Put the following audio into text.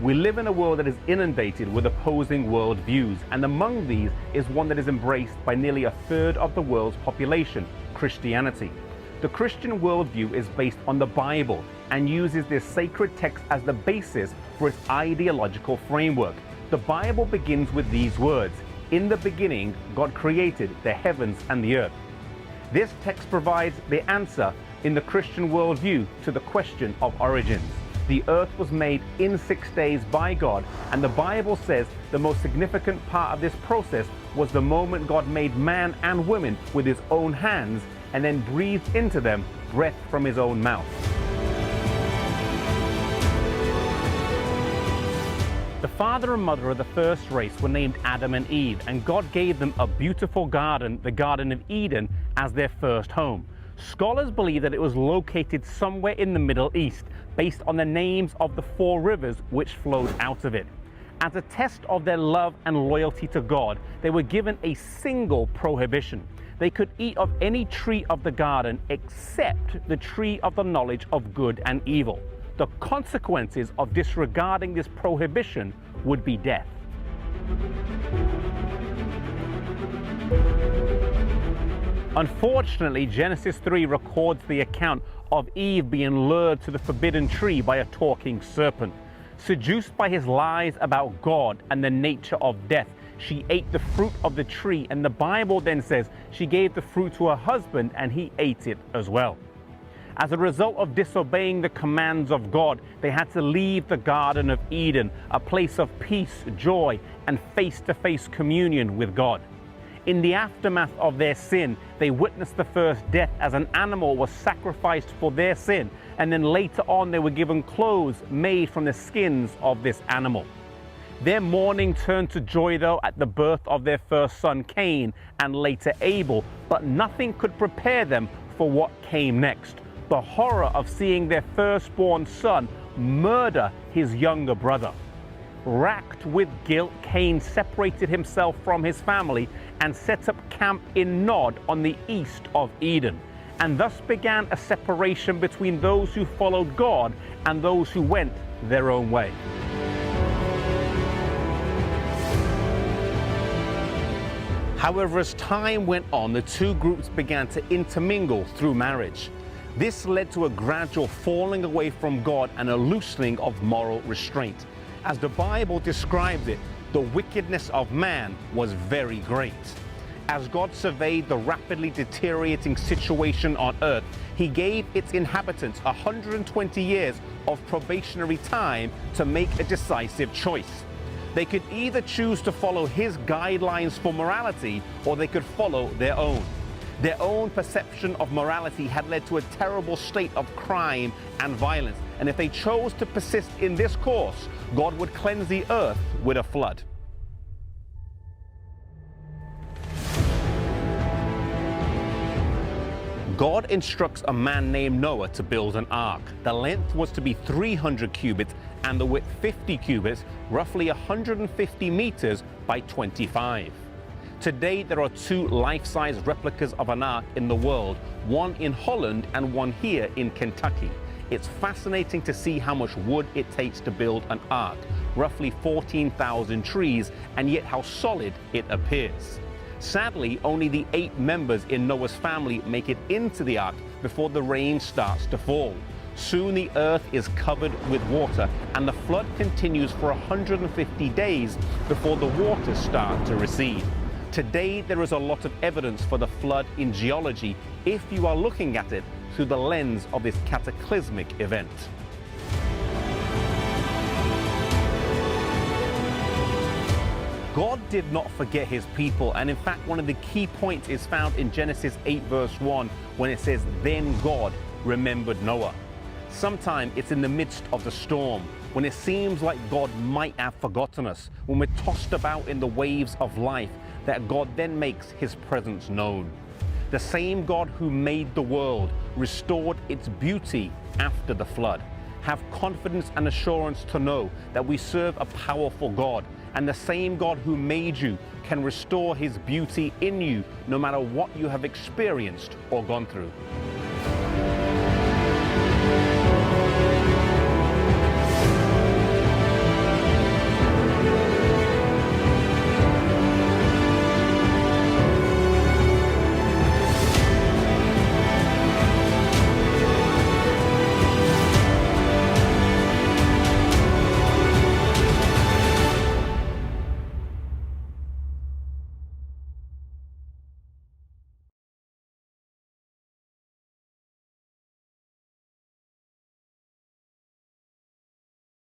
We live in a world that is inundated with opposing worldviews, and among these is one that is embraced by nearly a third of the world's population, Christianity. The Christian worldview is based on the Bible and uses this sacred text as the basis for its ideological framework. The Bible begins with these words, "In the beginning, God created the heavens and the earth." This text provides the answer in the Christian worldview to the question of origins. The earth was made in 6 days by God, and the Bible says the most significant part of this process was the moment God made man and woman with his own hands and then breathed into them breath from his own mouth. The father and mother of the first race were named Adam and Eve, and God gave them a beautiful garden, the Garden of Eden, as their first home. Scholars believe that it was located somewhere in the Middle East, based on the names of the 4 rivers which flowed out of it. As a test of their love and loyalty to God, they were given a single prohibition. They could eat of any tree of the garden except the tree of the knowledge of good and evil. The consequences of disregarding this prohibition would be death. Unfortunately, Genesis 3 records the account of Eve being lured to the forbidden tree by a talking serpent. Seduced by his lies about God and the nature of death, she ate the fruit of the tree, and the Bible then says she gave the fruit to her husband and he ate it as well. As a result of disobeying the commands of God, they had to leave the Garden of Eden, a place of peace, joy, and face-to-face communion with God. In the aftermath of their sin, they witnessed the first death as an animal was sacrificed for their sin, and then later on they were given clothes made from the skins of this animal. Their mourning turned to joy though at the birth of their first son Cain and later Abel, but nothing could prepare them for what came next. The horror of seeing their firstborn son murder his younger brother. Racked with guilt, Cain separated himself from his family and set up camp in Nod on the east of Eden. And thus began a separation between those who followed God and those who went their own way. However, as time went on, the two groups began to intermingle through marriage. This led to a gradual falling away from God and a loosening of moral restraint. As the Bible describes it, the wickedness of man was very great. As God surveyed the rapidly deteriorating situation on earth, he gave its inhabitants 120 years of probationary time to make a decisive choice. They could either choose to follow his guidelines for morality, or they could follow their own. Their own perception of morality had led to a terrible state of crime and violence, and if they chose to persist in this course, God would cleanse the earth with a flood. God instructs a man named Noah to build an ark. The length was to be 300 cubits and the width 50 cubits, roughly 150 meters by 25. Today, there are 2 life-size replicas of an ark in the world, one in Holland and one here in Kentucky. It's fascinating to see how much wood it takes to build an ark, roughly 14,000 trees, and yet how solid it appears. Sadly, only the 8 members in Noah's family make it into the ark before the rain starts to fall. Soon the earth is covered with water, and the flood continues for 150 days before the waters start to recede. Today, there is a lot of evidence for the flood in geology if you are looking at it through the lens of this cataclysmic event. God did not forget his people, and in fact, one of the key points is found in Genesis 8 verse 1 when it says, "Then God remembered Noah." Sometimes it's in the midst of the storm, when it seems like God might have forgotten us, when we're tossed about in the waves of life, that God then makes his presence known. The same God who made the world restored its beauty after the flood. Have confidence and assurance to know that we serve a powerful God, and the same God who made you can restore his beauty in you no matter what you have experienced or gone through.